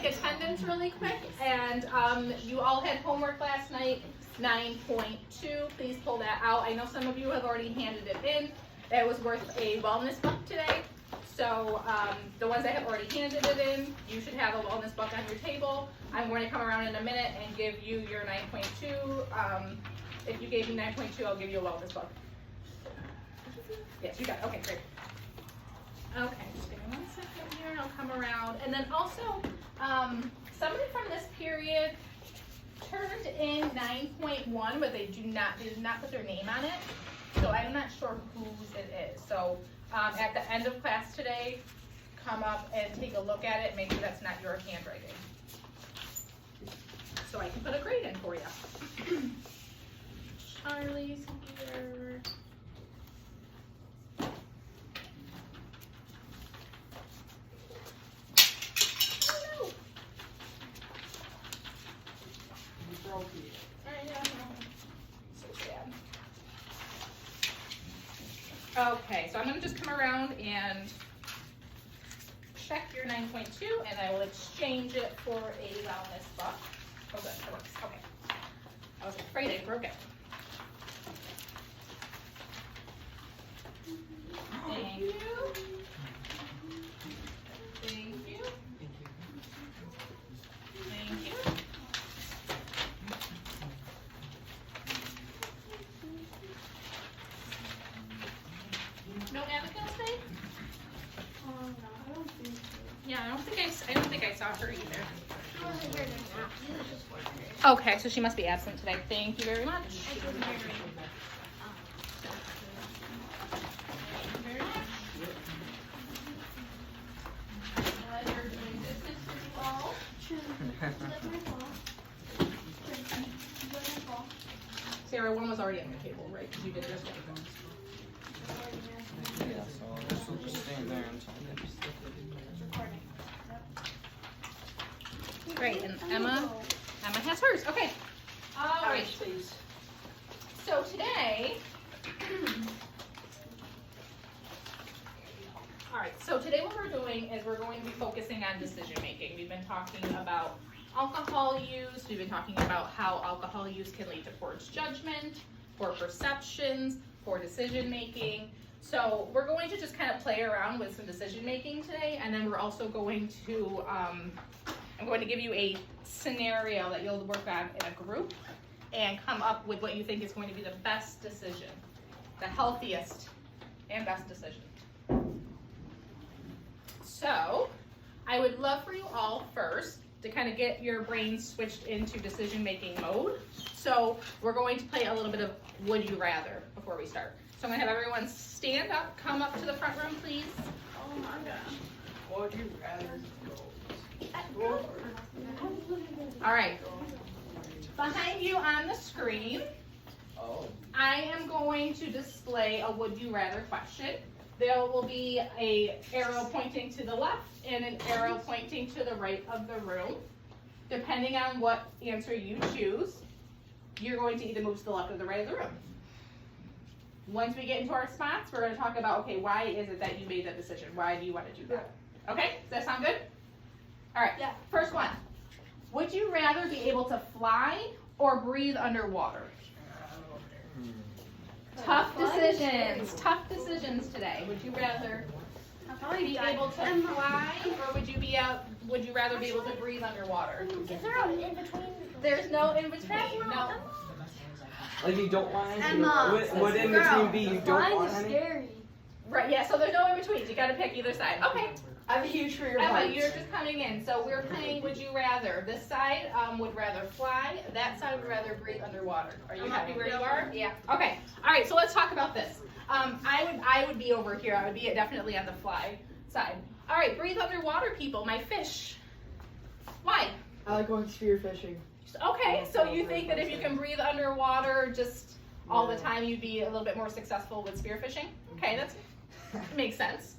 take attendance really quick. And you all had homework last night, 9.2. Please pull that out. I know some of you have already handed it in. That was worth a wellness book today. So the ones that have already handed it in, you should have a wellness book on your table. I'm going to come around in a minute and give you your 9.2. If you gave me 9.2, I'll give you a wellness book. Yes, you got it. Okay, great. Okay, just give me 1 second here and I'll come around. And then also, somebody from this period turned in 9.1, but they did not put their name on it. So I'm not sure whose it is. So at the end of class today, come up and take a look at it. Make sure that's not your handwriting. So I can put a grade in for you. Charlie's here. Okay, so I'm going to just come around and check your 9.2 and I will exchange it for a wellness book. Oh good, that works. Okay. I was afraid I broke it. Thank you. Thank you. Thank you. No Abigail today? No, I don't think so. Yeah, I don't think I saw her either. She wasn't here now. She was just working. Okay, so she must be absent today. Thank you very much. I couldn't hear her. You're doing business with you all. Sarah, one was already on the table, right? Because you did just one. Yeah, so this will just stay there until Great, and Emma has hers. Okay. All right. Please. So today, what we're doing is we're going to be focusing on decision making. We've been talking about alcohol use. We've been talking about how alcohol use can lead to poor judgment, poor perceptions, poor decision making. So we're going to just kind of play around with some decision making today, and then we're also going to, I'm going to give you a scenario that you'll work on in a group and come up with what you think is going to be the best decision, the healthiest and best decision. So I would love for you all first to kind of get your brains switched into decision-making mode. So we're going to play a little bit of would you rather before we start. So I'm gonna have everyone stand up, come up to the front room, please. Oh my gosh. Would you rather All right. Behind you on the screen, I am going to display a would you rather question. There will be an arrow pointing to the left and an arrow pointing to the right of the room. Depending on what answer you choose, you're going to either move to the left or the right of the room. Once we get into our spots, we're going to talk about, okay, why is it that you made that decision? Why do you want to do that? Okay, does that sound good? All right, Yeah. First one. Would you rather be able to fly or breathe underwater? Tough decisions today. Would you rather be able to fly or would you rather be able to breathe underwater? Is there an in between? There's no in between. No. like you don't want anything. Emma, Would in between be you don't want any? Scary. Right, yeah, so there's no in between. You gotta pick either side. Okay. I'm huge for your Emma, height. you're just coming in. So we're playing would you rather. This side would rather fly, that side would rather breathe underwater. Are you happy where you are? Yeah. Okay. All right, so let's talk about this. I would be over here. I would be definitely on the fly side. All right, breathe underwater, people. My fish. Why? I like going spear fishing. Okay, so you think that if you can breathe underwater just all the time, you'd be a little bit more successful with spearfishing? Okay, that makes sense.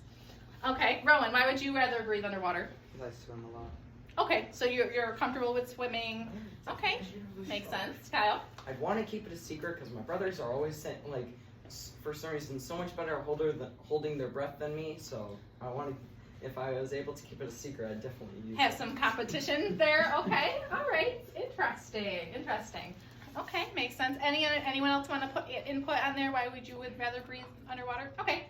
Okay, Rowan, why would you rather breathe underwater? Because I swim a lot. Okay, so you're comfortable with swimming. Okay, makes sense. Kyle? I'd want to keep it a secret because my brothers are always saying, like, for some reason, so much better holding their breath than me. So I want to. if I was able to keep it a secret, I'd definitely use Have it. some competition there. Okay. All right. Interesting. Okay, makes sense. Anyone else want to put input on there? Why would you rather breathe underwater? Okay.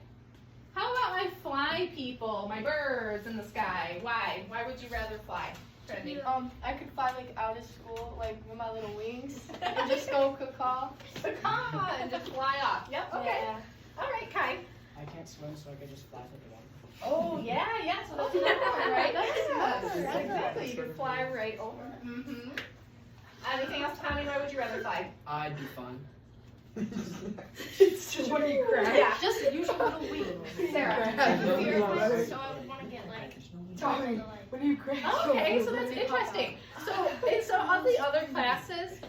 How about my fly people, my birds in the sky? Why? Why would you rather fly? Trinity. I could fly like out of school, like with my little wings, and just go caw. Come on, and just fly off. Yep. Okay. Yeah. All right, Kai. I can't swim, so I could just fly through the water. Oh yeah. So that's another one, right? That's Exactly. You can fly right over. Mm-hmm. Anything else, Tommy? Why would you rather fly? I'd be fun. It's just when you crash. Yeah. Just use your little wings. Sarah. Fear of heights, so I would want to get like. Tommy, when you crash. Okay, so that's interesting. So in some of the other classes,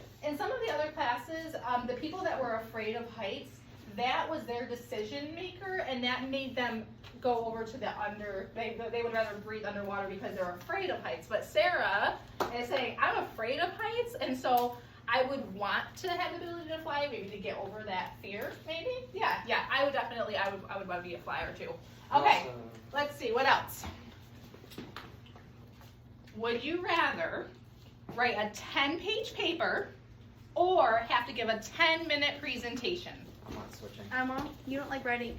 the people that were afraid of heights, that was their decision maker, and that made them go over to the under. They would rather breathe underwater because they're afraid of heights. But Sarah is saying, I'm afraid of heights, and so I would want to have the ability to fly, maybe to get over that fear. Maybe, yeah. I would definitely. I would want to be a flyer too. Okay, let's see what else. Would you rather write a 10-page paper or have to give a 10-minute presentation? I'm not switching. Emma, you don't like writing.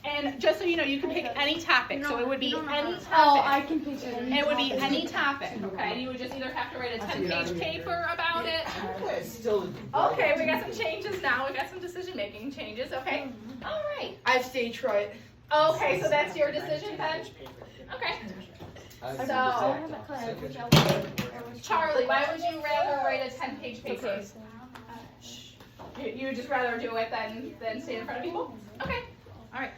And just so you know, you can pick any topic. So it would be any topic. Oh, I can pick it. It would be any topic, okay? You would just either have to write a 10-page paper about it. Still. Okay, we got some changes now. We got some decision-making changes, okay? All right. I have stage fright. Okay, so that's your decision then? Okay. Charlie, why would you rather write a 10-page paper? You would just rather do it than stand in front of people? Okay. All right.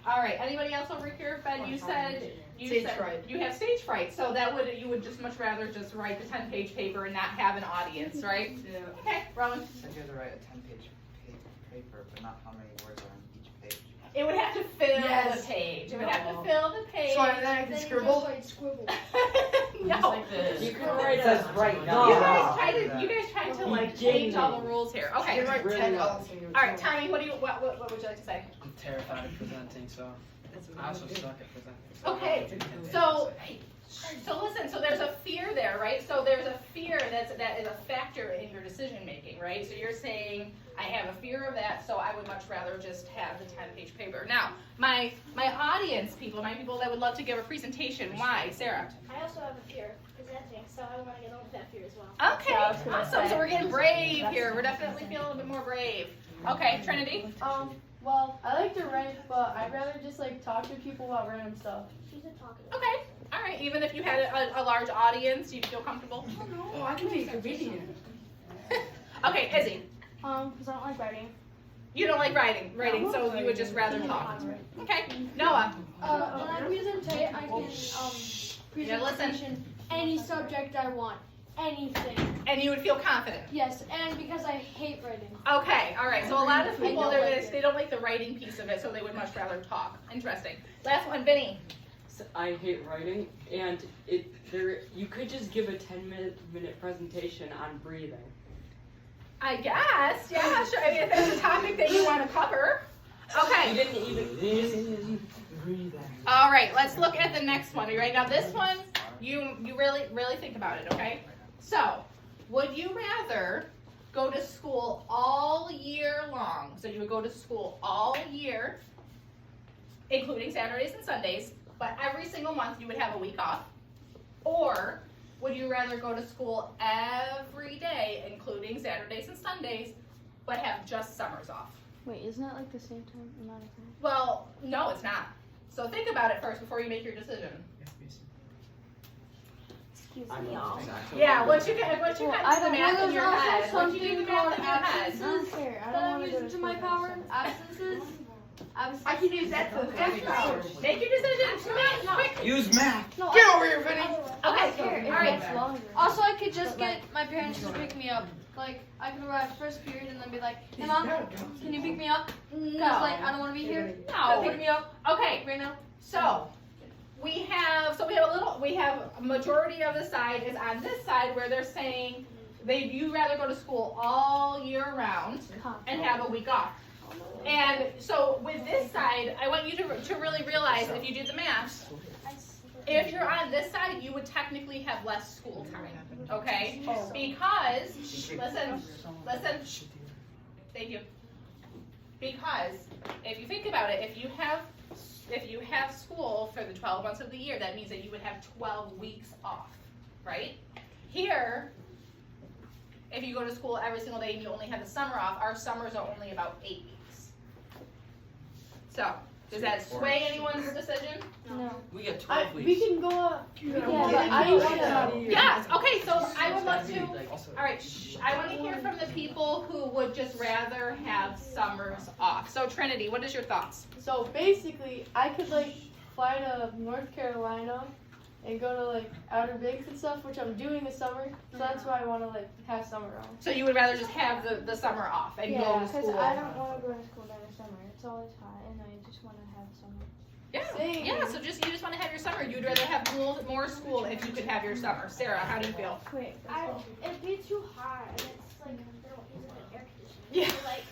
All right. Anybody else over here? Ben, you said Stage fright. you have stage fright, so you would just much rather just write the 10-page paper and not have an audience, right? Yeah. Okay, Rowan. Said you had to write a 10-page paper, but not how many words are on each page. It would have to fill Yes. the page. It would have to fill the page. So then I can scribble. No. You can write it right You now. guys tried to like change all the rules here. I Okay. can write Really 10 well. else. All right, Tommy, what would you like to say? I'm terrified of presenting, so I also suck at presenting. Okay, so listen, so there's a fear there, right? So there's a fear that is a factor in your decision making, right? So you're saying, I have a fear of that, so I would much rather just have the 10-page paper. Now, my audience people, my people that would love to give a presentation, why? Sarah? I also have a fear of presenting, so I want to get over that fear as well. Okay, awesome, so we're getting brave here. We're definitely feeling a bit more brave. Okay, Trinity? Well, I like to write, but I'd rather just like talk to people about random stuff. She's a talkative. Okay, all right, even if you had a large audience, you'd feel comfortable? Oh, I can make a video. Okay, Izzy? Because I don't like writing. You don't like writing, so you would just rather talk. Okay, Noah? When I presentate, I can Yeah, listen. presentation any subject I want, anything. And you would feel confident. Yes, and because I hate writing. Okay, all right. So a lot of people, I don't like they don't like the writing piece of it, so they would much rather talk. Interesting. Last one, Vinny. I hate writing, and you could just give a 10-minute presentation on breathing. I guess, yeah, sure. I mean, if there's a topic that you want to cover. You Okay. didn't even Breathe All right. Let's look at the next one. Are you ready? Now this one, you really think about it. Okay. So, would you rather go to school all year long? So you would go to school all year, including Saturdays and Sundays, but every single month you would have a week off, or would you rather go to school every day, including Saturdays and Sundays, but have just summers off? Wait, isn't that like the same time amount of time? Well, no, it's not. So think about it first before you make your decision. Excuse I me, know y'all. exactly. Yeah, once you get do the math in your head, once something you do the math in your head. absences I that I'm using to my power. Absences. I can use that to the power. Make your decision. Quick. Use math. No, Get over here, Vinny. Okay. All right. longer. Also, I could just get my parents to pick me up. Like, I could arrive first period and then be like, hey mom, can you pick me up? Cause like, I don't want to be here. No. Pick me up Okay. right now. So we have a majority of the side is on this side where they're saying you rather go to school all year round and have a week off. And so with this side, I want you to really realize if you do the math, if you're on this side, you would technically have less school time, okay? Because, listen, thank you. Because if you think about it, if you have school for the 12 months of the year, that means that you would have 12 weeks off, right? Here, if you go to school every single day and you only have the summer off, our summers are only about 8 weeks. So, does that sway anyone's decision? No. We get 12 weeks. We can go up. Yeah, but I want to. Yes, okay, so I would love to, alright, I want to hear from the people who would just rather have summers off. So Trinity, what is your thoughts? So basically, I could like fly to North Carolina and go to like Outer Banks and stuff, which I'm doing this summer. So that's why I want to like have summer off. So you would rather just have the summer off and go to school? I don't want to go to school during the summer. It's always hot, and I just want to have summer. Yeah, so you just want to have your summer. You'd rather have more school if you could have your summer. Sarah, how do you feel? It'd be too hot, and it's like they don't use it in air conditioning. Yeah. So, like,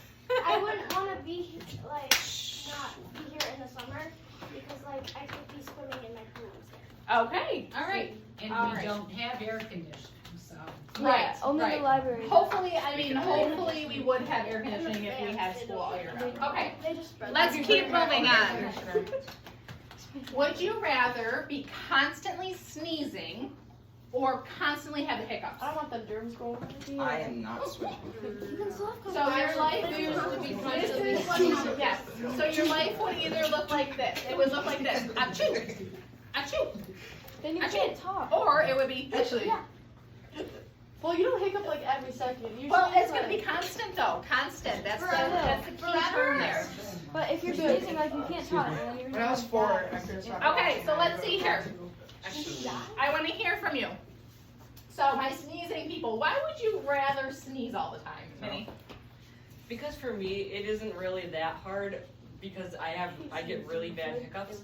I wouldn't want to be like not be here in the summer because like I could be swimming in my pool instead. Okay, all right. And All we right. don't have air conditioning, so. Right, Only right. the library. Hopefully we would have air conditioning if we had school all year round. Okay, They just spread let's that. keep moving on. Would you rather be constantly sneezing or constantly have the hiccups? I don't want them germs going. I am not switching. You can still have So your life yes. So your life would either look like this. It would look like this. Achoo. Achoo. Then you Achoo. can't talk. Or it would be Actually. yeah. Well, you don't hiccup like every second. Usually Well, it's like, gonna be constant though. Constant. That's the key Forever. term there. But if you're sneezing, like you can't talk. And then you're When I was 4, I couldn't stop. Okay, so let's see here. I want to hear from you. So my sneezing people, why would you rather sneeze all the time, Minnie? Because for me, it isn't really that hard because I get really bad hiccups,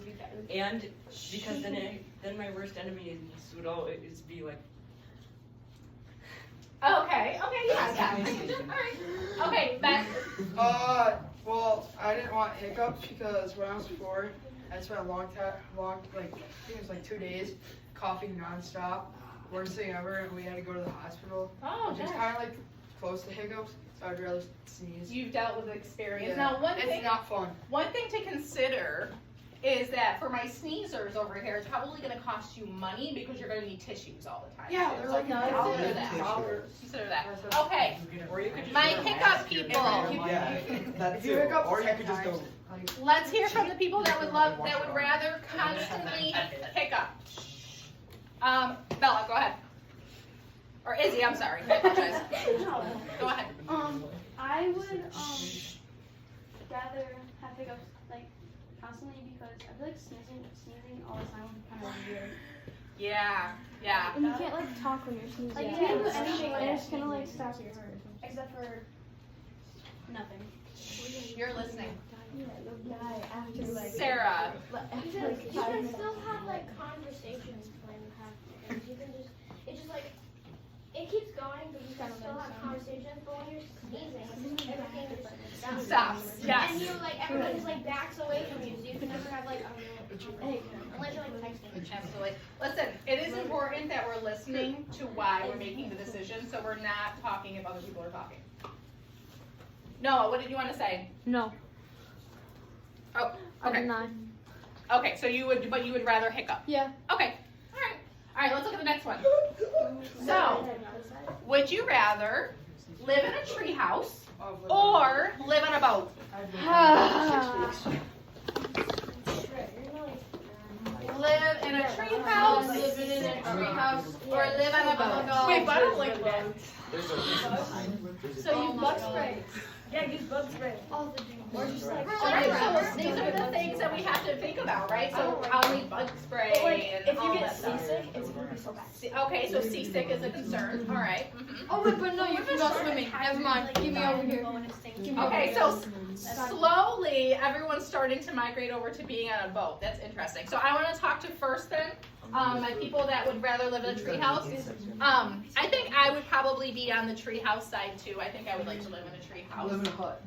and because then my worst enemy would always be like. Okay, yeah. Alright. Okay, Ben. Well, I didn't want hiccups because when I was 4, I spent a long time, I think it was like 2 days, coughing nonstop, worst thing ever, and we had to go to the hospital, Oh, which is kind of like close to hiccups, so I'd rather sneeze. You've dealt with experience. Yeah. Now, It's not fun. one thing to consider is that for my sneezers over here, it's probably going to cost you money because you're going to need tissues all the time. Yeah, too. they're So like consider that. Consider that. Okay, Or you could just my wear a hiccup mask. people. Yeah, that's If you it. hiccup Or you 10 could just go. times, Let's hear from the people that would rather constantly hiccup. Bella, go ahead. Or Izzy, I'm sorry. I apologize. Go ahead. I would rather have hiccups like constantly because I feel like sneezing all the time would be kind of weird. Yeah. And you can't like talk when you're sneezing. Like you can't do anything and it's gonna like stop your heart. Except for nothing. You're listening. You'll die after like Sarah. Because you can still have like conversations when you have hiccups. You can just it keeps going, but you can still have conversations. But when you're sneezing, everything just Stops. Yes. And everyone just like backs away from you, so you can never have like unless you're like texting. Absolutely. Listen, it is important that we're listening to why we're making the decision, so we're not talking if other people are talking. Noah, what did you want to say? No. Oh, okay. Not. Okay, so you would rather hiccup. Yeah. Okay. All right, let's look at the next one. So, would you rather live in a tree house or live on a boat? Live in a tree house, Live in a tree house. or live on a boat? Wait, but I don't like bugs. There's a reason behind. So use bug spray. Yeah, use bug spray. Or just like Right, so these are the things that we have to think about, right? So I'll need bug spray and all that stuff. it's gonna be so bad. Okay, so seasick is a concern, all right. Mhm. Oh wait, but no, you can go swimming. Never mind. Keep me over here. Okay, so slowly everyone's starting to migrate over to being on a boat. That's interesting. So I want to talk to first then my people that would rather live in a treehouse. I think I would probably be on the treehouse side too. I think I would like to live in a treehouse. Live in a hut.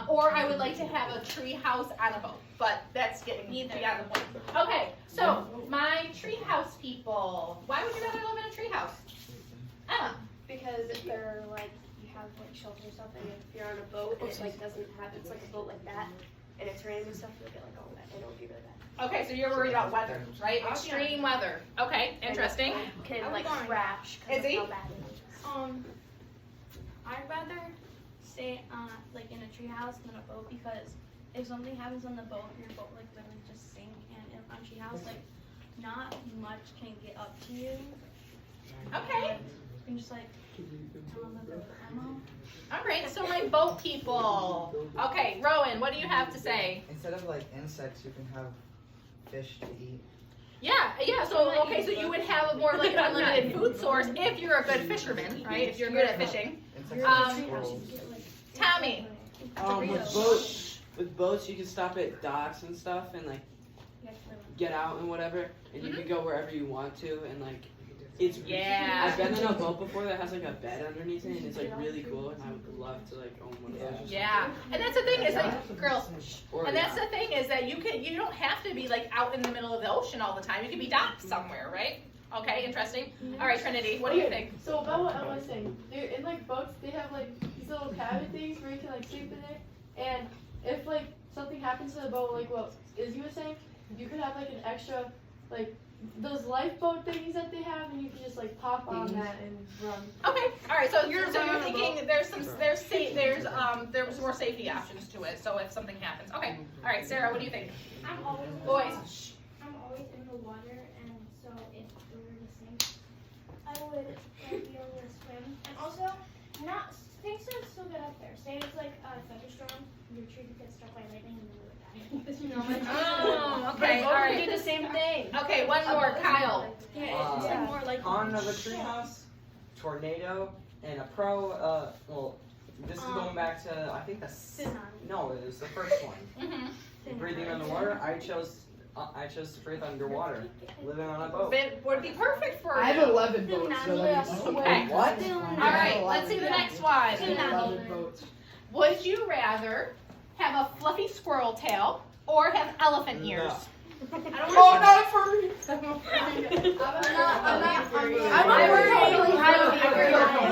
Or I would like to have a treehouse on a boat, but that's getting beyond the point. Okay, so my treehouse people. Why would you rather live in a treehouse? Emma. Because if they're like, you have like shelter and stuff, and if you're on a boat, it like doesn't have, it's like a boat like that, and it's raining and stuff, you'll get like all wet, and it'll be really bad. Okay, so you're worried about weather, right? Extreme weather. Okay, interesting. Can like crash because Is he? of how bad it is. I'd rather stay like in a treehouse than a boat because if something happens on the boat, your boat like literally just sink, and in a treehouse like not much can get up to you. Okay. You can just like All right, so my boat people. Okay, Rowan, what do you have to say? Instead of like insects, you can have fish to eat. Yeah. So okay, so you would have a more like an unlimited food source if you're a good fisherman, right? If you're good at fishing. Insects Um, like squirrels. Tommy. With boats, you can stop at docks and stuff and like get out and whatever, and you can go wherever you want to, and like it's Yeah. I've been in a boat before that has like a bed underneath it, and it's like really cool, and I would love to like own one of those. Yeah, and that's the thing is that girls, Or and that's the thing is that you don't have to be like out in the middle of the ocean all the time. You can be docked somewhere, right? Okay, interesting. All right, Trinity, what do you think? So about what Emma was saying, they're in like boats, they have like these little cabin things where you can like sleep in it, and if like something happens to the boat, like what Izzy was saying, you could have like an extra like those lifeboat things that they have, and you can just like pop on that and run. Okay, all right. So you're thinking there's more safety options to it. So if something happens, okay. All right, Sarah, what do you think? I'm always Boys. I'm always in the water, and so if we were to sink, I would be able to swim. And also, not things that still get up there. Say it's like a thunderstorm, your tree could get struck by lightning, and you would die. Because you know, Oh, okay. All right. Do the same thing. Okay, one more, Kyle. yeah, it's like more like Con of a treehouse, tornado, and a pro. Well, this is going back to I think no, it was the first one. Mm-hmm. Breathing underwater. I chose to breathe underwater, living on a boat. It would be perfect for I you. have 11 boats. So Okay. What? All right. Let's see the next one. 11 boats. Would you rather have a fluffy squirrel tail or have elephant ears? Oh, not for me. You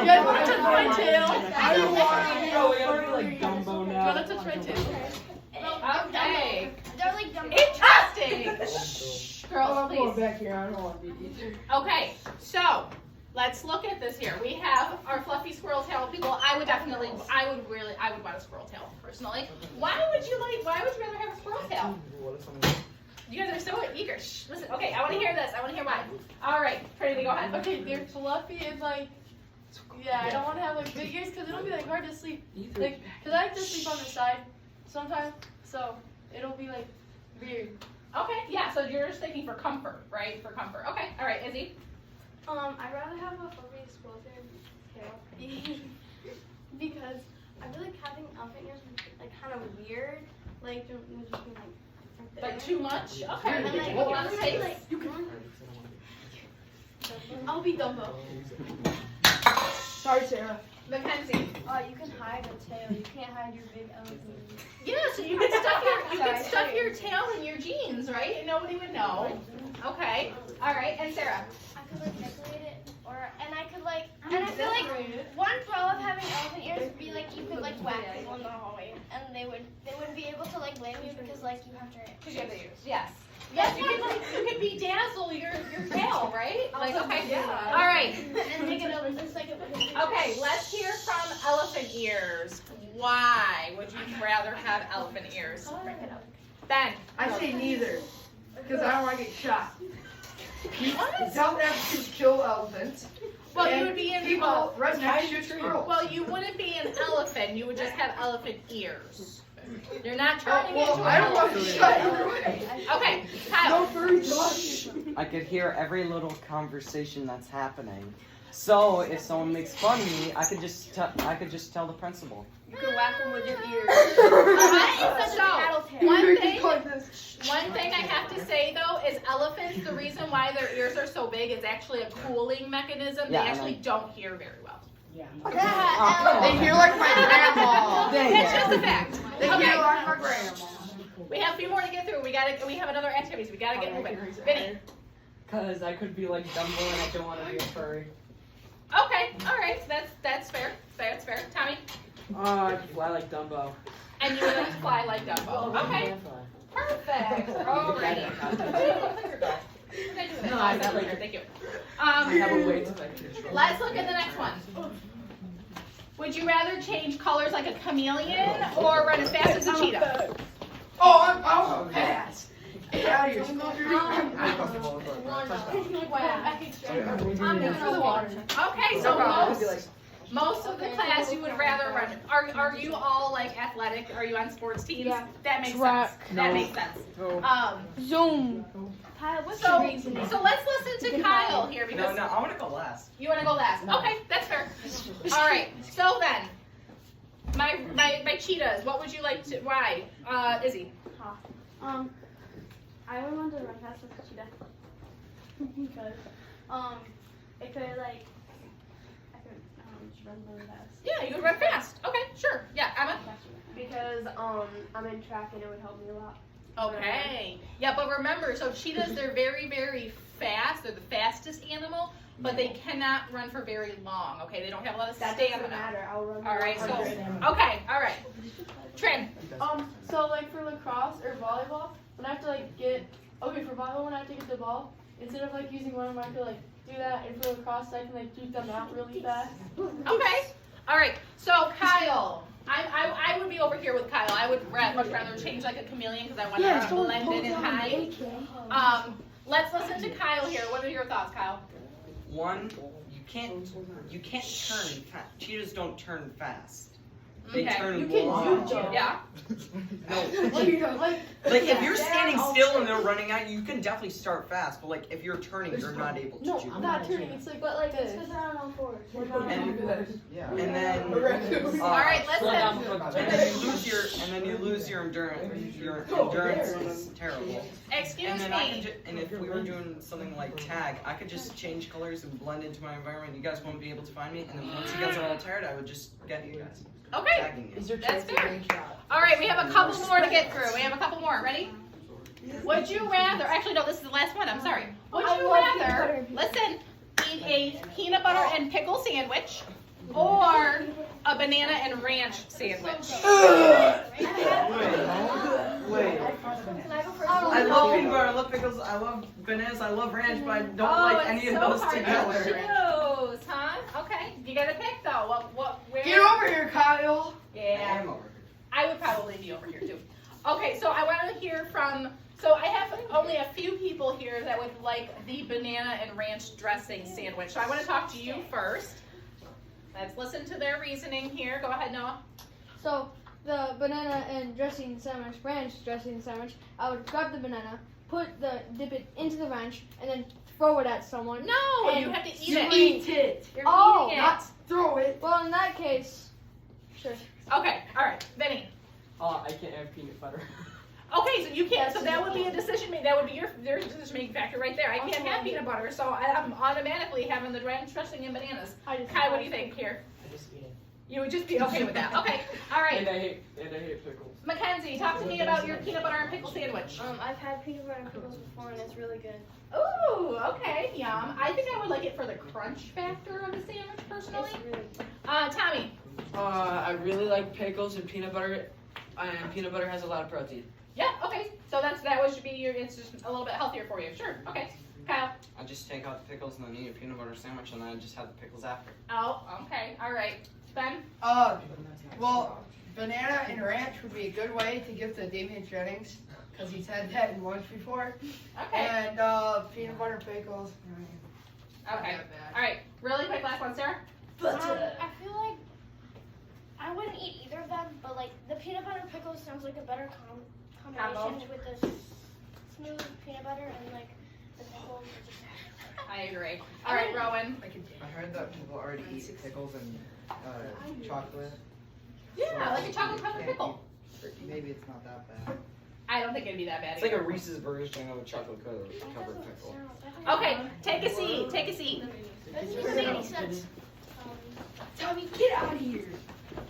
guys want to touch my tail? I don't want No, we gotta be like Dumbo Do you want now. to touch my tail? Okay. they're like dumb. Interesting. Shh, girls, I'm going please. back here. I don't want to be either. Okay, so let's look at this here. We have our fluffy squirrel tail people. I would want a squirrel tail personally. Why would you rather have a squirrel tail? You guys are so eager. Shh, listen. Okay, I want to hear this. I want to hear why. All right, Trinity, go ahead. Okay, they're fluffy and like, yeah, I don't want to have like big ears because it'll be like hard to sleep. Like, cause I like to sleep on the side sometimes, so it'll be like weird. Okay, yeah. So you're just thinking for comfort, right? For comfort. Okay. All right, Izzy. I'd rather have a fluffy squirrel tail because I feel like having elephant ears would be like kind of weird. Like it would just be Like too much? Okay. And then, like, What honestly, space? like, I'll be Dumbo. Sorry, Sarah. Mackenzie. You can hide a tail. You can't hide your big elephant ears. Yeah, so you could stuff your tail in your jeans, right? And nobody would know. Okay. All right. And Sarah. I could like decorate it, and I feel like one pro of having elephant ears would be like you could like whack people in the hallway, and they wouldn't be able to like blame you because like you have to. Because you have the ears. Yes. Yes, you could bedazzle your tail, right? Like, okay. Yeah. All right. And make it over just like Okay, let's hear from elephant ears. Why would you rather have elephant ears? Ben. I say neither. Because I don't want to get shot. South Africans kill elephants. Well, you and would be in people right next to squirrels. Well, you wouldn't be an elephant. You would just have elephant ears. You're not turning into I an don't want to elephant. get shot either way. Okay, No Kyle. furry dogs. I could hear every little conversation that's happening. So if someone makes fun of me, I could just tell the principal. You can whack them with your ears. So, one thing I have to say though is elephants, the reason why their ears are so big is actually a cooling mechanism. Yeah, They I actually don't hear very well. Yeah. They hear like my grandma. It's just a fact. They hear Okay, like my grandma. we have a few more to get through. We have another activities. We gotta get moving. Vinny. Cause I could be like Dumbo and I don't want to be a furry. Okay, all right. That's fair. That's fair. Tommy. I can fly like Dumbo. And you would like to fly like Dumbo. Okay. Perfect. Alrighty. No, I got later. Thank you. I have a way to like control. Let's look at the next one. Would you rather change colors like a chameleon or run as fast as a cheetah? Oh, I'll pass. Get out of here. I'm good for the water. Okay, so most of the class you would rather run. Are you all like athletic? Are you on sports teams? Yeah. That makes Track. sense. That makes sense. Zoom. Kyle, what's So, your reasoning? so let's listen to Kyle here No, because I want to go last. you want to go last. Okay, that's fair. All right. So then, my cheetahs. What would you like to? Why? Izzy. I would want to run fast with a cheetah. Because, it could like, I could just run really fast. Yeah, you could run fast. Okay, sure. Yeah, Emma. Because I'm in track and it would help me a lot. Okay. Yeah, but remember, so cheetahs, they're very, very fast. They're the fastest animal, but they cannot run for very long. Okay, they don't have a lot of That doesn't stamina. matter. I'll run. All right. So, okay. All right. Trin. So like for lacrosse or volleyball, when I have to like get for volleyball when I have to get the ball, instead of like using one arm, I have to like do that, and for lacrosse I can like shoot them out really fast. Okay. All right. So Kyle, I would be over here with Kyle. I would much rather change like a chameleon because I want to blend in and hide. Let's listen to Kyle here. What are your thoughts, Kyle? One, you can't turn fast. Cheetahs don't turn fast. They Okay. turn You long. can Yeah. Like if you're standing still and they're running at you, you can definitely start fast. But like if you're turning, you're not able to No, do I'm that. not turning. It's like this. Because they're on all fours. Yeah. And then All right. Listen. and then you lose your endurance. Your endurance is terrible. Excuse And then I me. could and if we were doing something like tag, I could just change colors and blend into my environment. You guys won't be able to find me. And then once you guys are all tired, I would just get you guys. Okay. Tagging you. That's fair. All right, we have a couple more to get through. We have a couple more. Ready? Would you rather? Actually, no. This is the last one. I'm sorry. Would you rather? Listen. Eat a peanut butter and pickle sandwich, or a banana and ranch sandwich? Wait. I love peanut butter, I love pickles, I love bananas, I love ranch, but I don't like any of those together. Choose, huh? Okay. You gotta pick though. Where? Get over here, Kyle. Yeah. I would probably be over here too. Okay, so I want to hear from. So I have only a few people here that would like the banana and ranch dressing sandwich. So I want to talk to you first. Let's listen to their reasoning here. Go ahead, Noah. So the banana and dressing sandwich, ranch dressing sandwich, I would grab the banana, dip it into the ranch, and then throw it at someone. No, And you have to eat You it. eat it. You're Oh, eating it. Not throw it. Well, in that case, sure. Okay, all right, Vinny. I can't have peanut butter. Okay, so you can't. So that would be a decision made. That would be your decision making factor right there. I can't have peanut butter, so I'm automatically having the ranch dressing and bananas. Kai, what do you think here? I just eat it. You would just be okay with that. Okay, all And right. I hate pickles. Mackenzie, talk to me about your peanut butter and pickle sandwich. I've had peanut butter and pickles before and it's really good. Ooh, okay, yum. I think I would like it for the crunch factor of the sandwich, personally. It's really good. Tommy. I really like pickles and peanut butter. And peanut butter has a lot of protein. Yeah, okay. So that should be your. It's just a little bit healthier for you. Sure. Okay. Kyle. I just take out the pickles and then eat a peanut butter sandwich and then I just have the pickles after. Oh, okay. All right. Ben. Well, banana and ranch would be a good way to give to Damian Jennings because he's had that in lunch before. Okay. And peanut butter pickles. Okay. All right. Really quick, last one, Sarah. I feel like I wouldn't eat either of them, but like the peanut butter pickles sounds like a better combination with the smooth peanut butter and like the pickles. I agree. All right, Rowan. I heard that people already eat pickles and chocolate. Yeah, like a chocolate covered pickle. Maybe it's not that bad. I don't think it'd be that bad. It's like a either. Reese's version of a chocolate covered pickle. Okay, take a seat. Take a seat. That doesn't make any sense. Tommy, get out of here.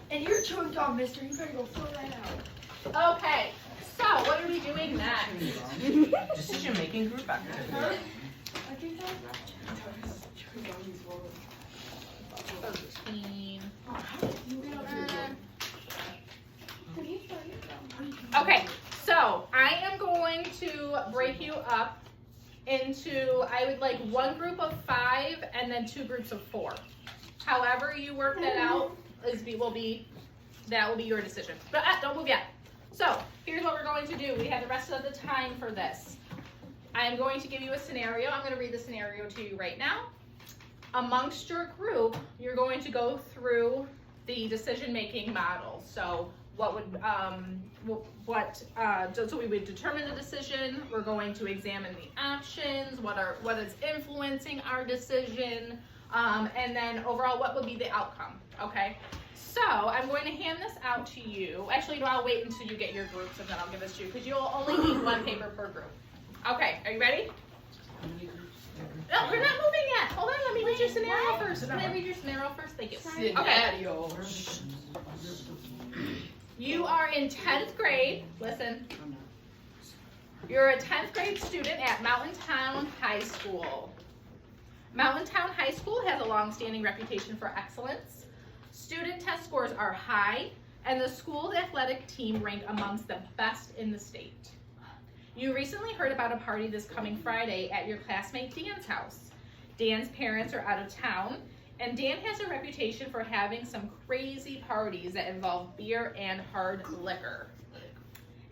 And you're chewing gum, mister. You better go throw that out. Okay, so what are we doing next? Decision making group activity. 13. Okay, so I am going to break you up into, I would like one group of 5 and then 2 groups of 4. However you work that out will be your decision. But don't move yet. So here's what we're going to do. We have the rest of the time for this. I am going to give you a scenario. I'm going to read the scenario to you right now. Amongst your group, you're going to go through the decision-making model. So so we would determine the decision. We're going to examine the options, what is influencing our decision, and then overall, what would be the outcome, okay? So I'm going to hand this out to you. Actually, no, I'll wait until you get your groups and then I'll give this to you because you'll only need 1 paper per group. Okay, are you ready? No, we're not moving yet. Hold on, let me read your scenario first. Can I read your scenario first? Thank you. Okay. You are in 10th grade. Listen. You're a 10th grade student at Mountain Town High School. Mountain Town High School has a long-standing reputation for excellence. Student test scores are high, and the school's athletic team ranked amongst the best in the state. You recently heard about a party this coming Friday at your classmate Dan's house. Dan's parents are out of town, and Dan has a reputation for having some crazy parties that involve beer and hard liquor.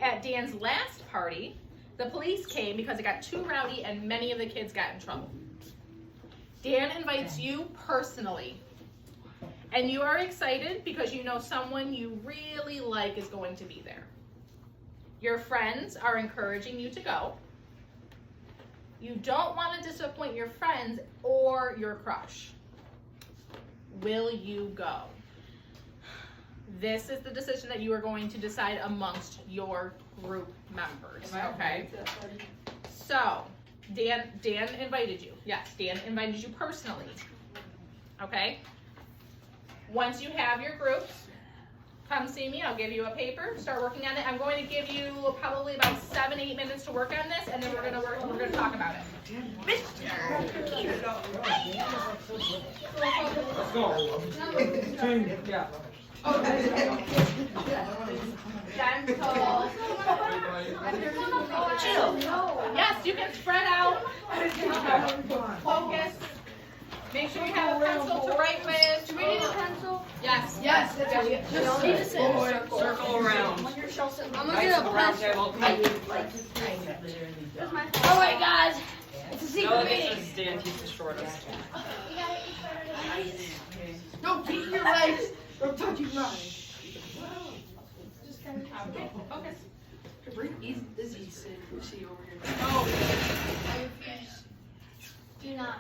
At Dan's last party, the police came because it got too rowdy and many of the kids got in trouble. Dan invites you personally, and you are excited because you know someone you really like is going to be there. Your friends are encouraging you to go. You don't want to disappoint your friends or your crush. Will you go? This is the decision that you are going to decide amongst your group members, okay? So, Dan invited you. Yes, Dan invited you personally, okay? Once you have your groups, come see me. I'll give you a paper. Start working on it. I'm going to give you probably about 7-8 minutes to work on this, and then we're gonna talk about it. Let's go. Yeah. Chill. Yes, you can spread out. Focus. Make sure you have a pencil to write with. Do we need a pencil? Yes. Yes. Just need to sit in a circle. Circle around. I'm gonna get a Round pencil. table. Alright guys, it's a secret No, meeting. this is Dan. He's the shortest. Don't beat your legs. Don't touch your knife. Okay, focus. Bring this Lucy over here. Oh. Do not.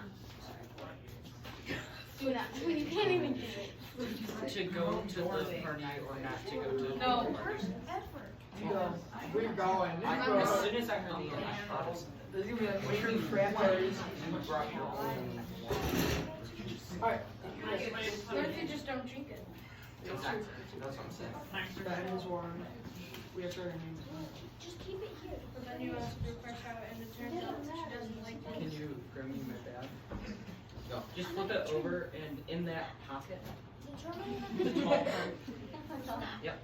Do not. You can't even do it. To go to the party or not to go to. No. We're going. As soon as I heard the I thought of There's gonna be like weekly frat parties. you brought your own. Alright. What if you just don't drink it? Exactly. That's what I'm saying. That is one. We have to names. Just keep it here. But then you ask your crush out and it turns out she doesn't like Can it. you grab me my bag? No. Just flip it over and in that pocket. The tall part. Yep.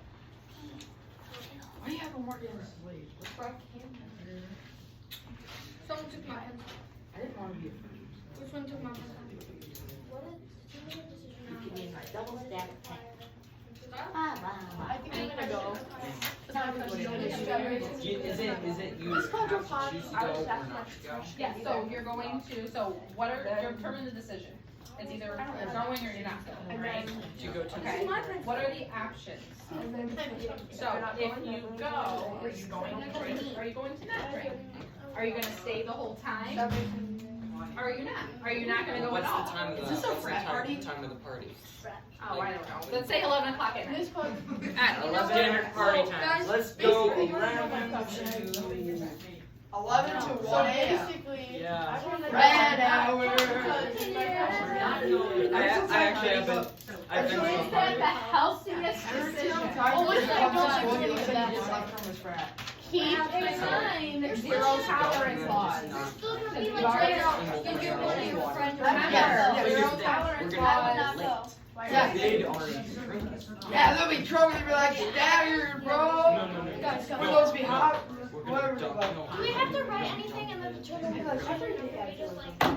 Why you haven't worked in this late? Someone took my pencil. I didn't want to be a Which one took my pencil? What is the decision? Give me my double stack pen. I think I'm gonna go. Is it you have to choose to go or not to go? Yeah, so you're going to, you're determine the decision. It's either you're going or you're not going, right? To go to. Okay, what are the options? So if you go, are you going to drink? Are you going to not drink? Are you gonna stay the whole time? Are you not? Are you not gonna go What's at all? the time of the, Is this a what's the frat party? time of the party? Oh, I don't know. Let's say 11 o'clock at night. This part. At 11. Standard party time. Let's go Basically, you're 11 not to 11 to 1 a.m. Basically, Yeah. I want to Red hour. I actually have been. I've been Is that the healthiest decision? Keep in mind 0 tolerance laws. Remember, 0 tolerance laws. Yeah, they'll be drunk and be like, staggered, bro. We're supposed to be hot. Whatever. Do we have to write anything in the children's just like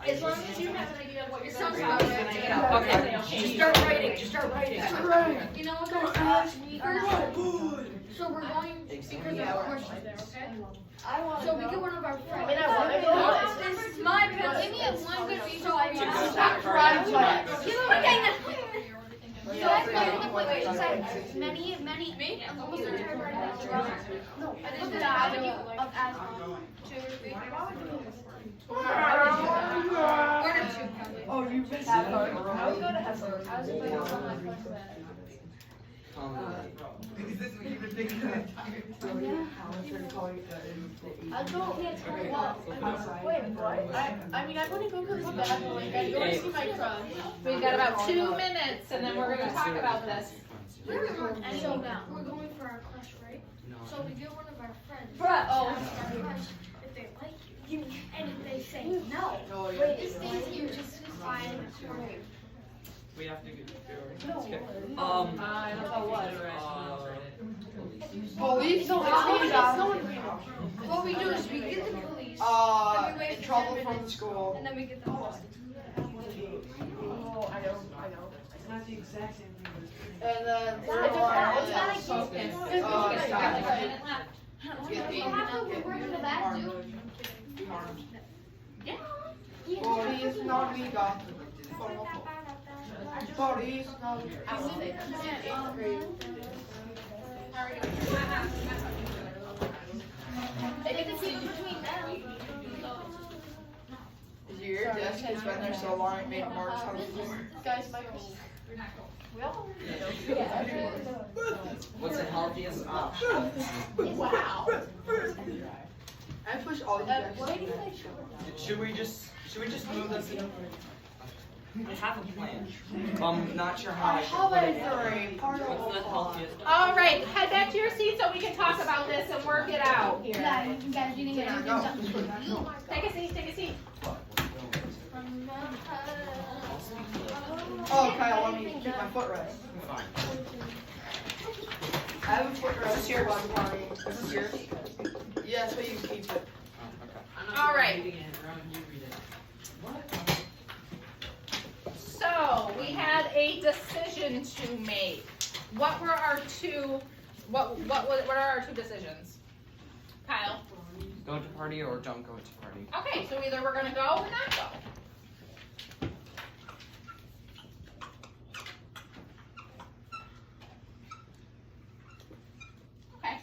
As long as you have an idea of what you're going to Sounds do. good. Okay. Just start writing. Just start writing. Start writing. you know what guys, we are so we're going because of questions, okay? So we get one of our friends. My parents give me a one good reason why you Stop crying. So I played with it's like many almost the entire body no, I didn't die of asthma. 2 or 3. Oh, you missed it. I would go to Hessler. I was invited to one of my friends that. I'd go. Wait, what? I mean, I wouldn't go because it's bad, but like, I'd go to see my crush. We've got about 2 minutes and then we're going to talk about this. So we're going for our crush, right? So we get one of our friends. Bruh, Ask our crush if they like you, and if they say no, this means you just file a complaint. We have to get. I don't know what. Police? What we do is we get the police, In trouble from the school. and then we get the police. Oh, I know. It's not the exact same thing. And then. We're in the back too. Police, not we got. Police, not we They get the secret between them. Your desk has been there so long, it made marks on the floor. Guys, Michael. What's the healthiest option? Wow. I push all these guys. Should we just move this in? I have a plan. I'm not sure how I should put it. What's the healthiest? All right, head back to your seat so we can talk about this and work it out here. Guys, you didn't get anything done. Take a seat, take a seat. Oh, Kyle, let me keep my footrest. Fine. I have a footrest here, buddy. This is yours? Yeah, so you keep it. All right. So we had a decision to make. What were our two? What are our two decisions? Kyle. Go to party or don't go to party. Okay, so either we're gonna go or not go. Okay.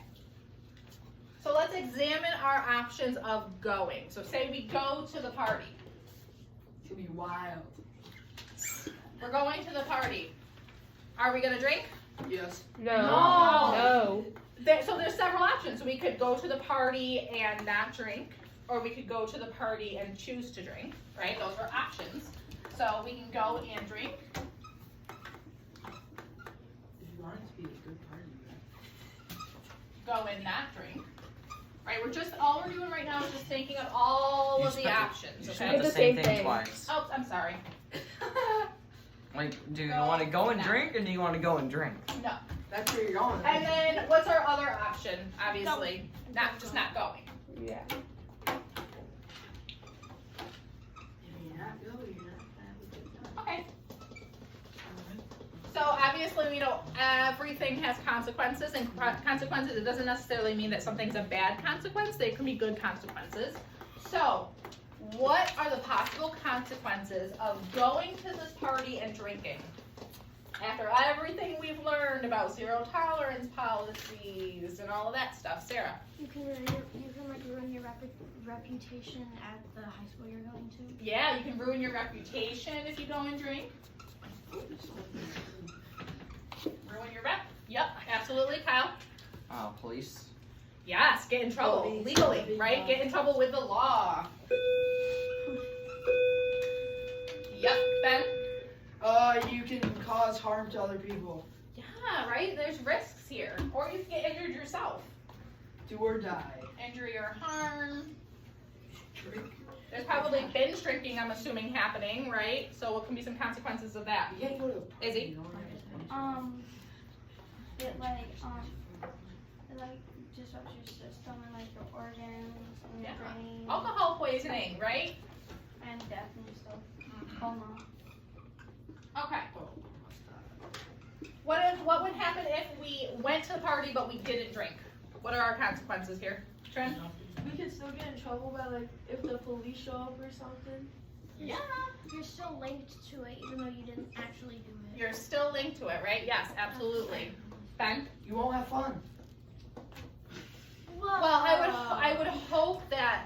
So let's examine our options of going. So say we go to the party. It'll be wild. We're going to the party. Are we gonna drink? Yes. No. So there's several options. We could go to the party and not drink, or we could go to the party and choose to drink, right? Those are options. So we can go and drink. If you want it to be a good party, Go and not drink. Right, all we're doing right now is just thinking of all of the options, You okay? said the same thing twice. Oh, I'm sorry. Like, do you want to go and drink, or do you want to go and drink? No. that's where you're going. And then what's our other option? Obviously, not going. Yeah. Okay. So obviously we know everything has consequences, and consequences, it doesn't necessarily mean that something's a bad consequence. They can be good consequences. So what are the possible consequences of going to this party and drinking? After everything we've learned about zero tolerance policies and all of that stuff, Sarah. You can ruin your reputation. reputation at the high school you're going to? Yeah, you can ruin your reputation if you go and drink. Ruin your rep. Yep, absolutely, Kyle. Police. Yes, get in trouble legally, right? Get in trouble with the law. Yep, Ben. You can cause harm to other people. Yeah, right? There's risks here. Or you can get injured yourself. Do or die. Injury or harm. There's probably binge drinking, I'm assuming, happening, right? So what can be some consequences of that? Izzy? It like disrupts your system and like your organs and your Yeah. brain Alcohol poisoning, right? and death and stuff. Coma. Okay. What would happen if we went to the party but we didn't drink? What are our consequences here? Trent? We could still get in trouble by like if the police show up or something. Yeah. You're still linked to it even though you didn't actually do it. You're still linked to it, right? Yes, absolutely. Ben? You won't have fun. Well, I would hope that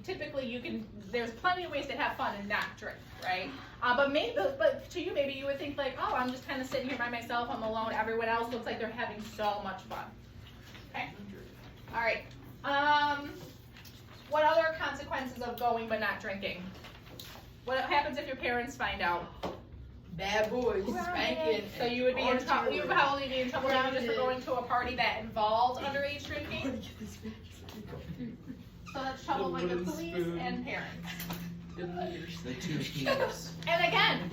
typically you can. There's plenty of ways to have fun and not drink, right? But to you maybe you would think like, oh, I'm just kind of sitting here by myself. I'm alone. Everyone else looks like they're having so much fun. Okay. All right. What other consequences of going but not drinking? What happens if your parents find out? Bad boys, spanking. So you would be in trouble. You would probably be in trouble just for going to a party that involved underage drinking. So that's trouble with the police and parents. The two P's. And again,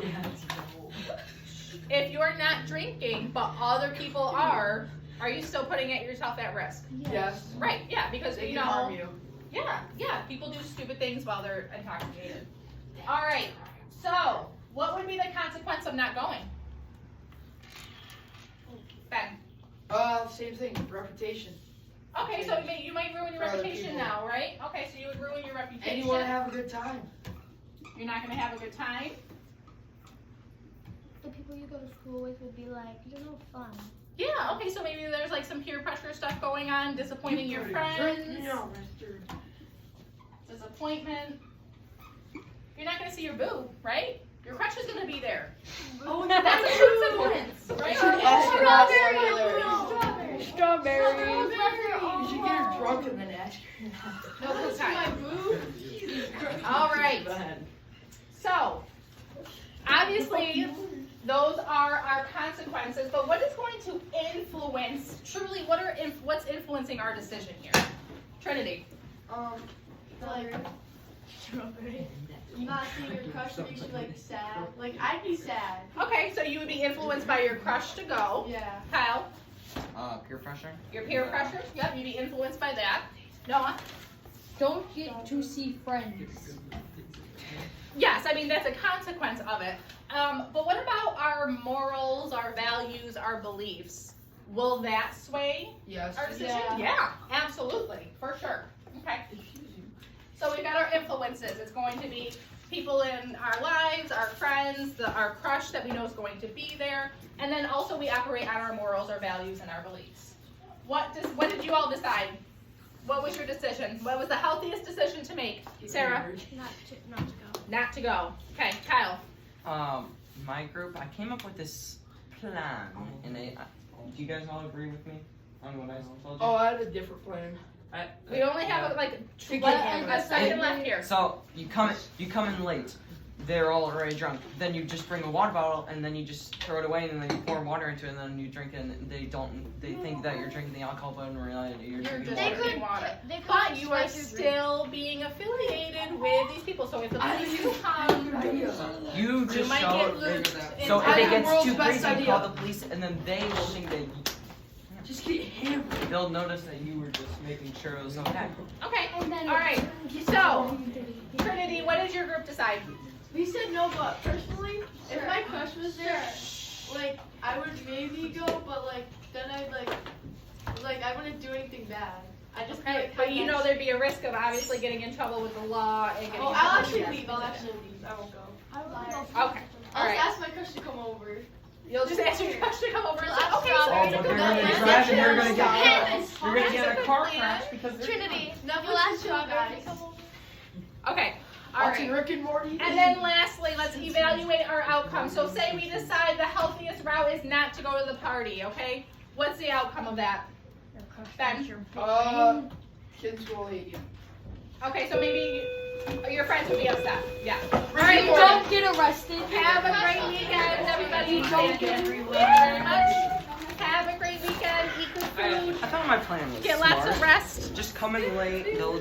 if you're not drinking but other people are you still putting yourself at risk? Yes. Right. Yeah, because They you can know. harm you. Yeah. People do stupid things while they're intoxicated. All right. So, what would be the consequence of not going? Ben. Same thing. Reputation. Okay, so you might ruin your For other reputation people. now, right? Okay, so you would ruin your reputation. And you want to have a good time. You're not going to have a good time. The people you go to school with would be like, you're no fun. Yeah, okay, so maybe there's like some peer pressure stuff going on, disappointing your friends. Disappointment. You're not going to see your boo, right? Your crush is going to be there. Oh, That's a consequence, right? Strawberry. You should get her drunk and then ask her. No good time. Move. All right. So, obviously, those are our consequences. But what is going to influence? Truly, what's influencing our decision here? Trinity. Like strawberry. Not seeing your crush makes you like sad. Like I'd be sad. Okay, so you would be influenced by your crush to go. Yeah. Kyle. Peer pressure. Your peer pressure. Yep, you'd be influenced by that. Noah. Don't get to see friends. Yes, I mean that's a consequence of it. But what about our morals, our values, our beliefs? Will that sway Yes. our decision? Yeah. Yeah, absolutely, for sure. Okay. So we've got our influences. It's going to be people in our lives, our friends, our crush that we know is going to be there, and then also we operate on our morals, our values, and our beliefs. What did you all decide? What was your decision? What was the healthiest decision to make? Sarah? Not to go. Not to go. Okay, Kyle. My group, I came up with this plan, and do you guys all agree with me on what I told you? Oh, I had a different plan. We only have a second left here. So you come in late. They're all already drunk. Then you just bring a water bottle and then you just throw it away and then you pour water into it and then you drink it. And they think that you're drinking the alcohol, but in reality you're drinking just water. drinking water. They But you are still being affiliated with these people. So if the police come, You you just might show get it. looped. So if I it think gets world's too best crazy, you idea. call the police and then they will think that Just get hammered. they'll notice that you were just making sure it was okay. Okay. And then All right. So Trinity, what did your group decide? We said no, but personally, if my crush was there, like I would maybe go, but like then I'd like I wouldn't do anything bad. I just be, Okay, like, but you know there'd be a risk of obviously getting in trouble with the law and getting. Oh, in I'll trouble actually with leave. I'll actually leave. I won't go. I would go. Okay. I'll All right. ask my crush to come over. You'll just ask your crush to come over and say, We'll okay, ask so Oh, we're but gonna they're go gonna last crash and year. they're gonna get Stop. You're gonna get in a car Plan. crash because they're Trinity, No, you'll ask two Strawberry guys. to come over. Okay, all Watching right. Rick and Morty. And then lastly, let's evaluate our outcome. So say we decide the healthiest route is not to go to the party, okay? What's the outcome of that? Ben? Kids will hate you. Okay, so maybe your friends would be upset. Yeah. All You right, don't get arrested. have a great weekend, everybody. Thank you very much. Have a great weekend. Eat good food. I thought my plan was Get smart. lots of rest. Just come in late. They'll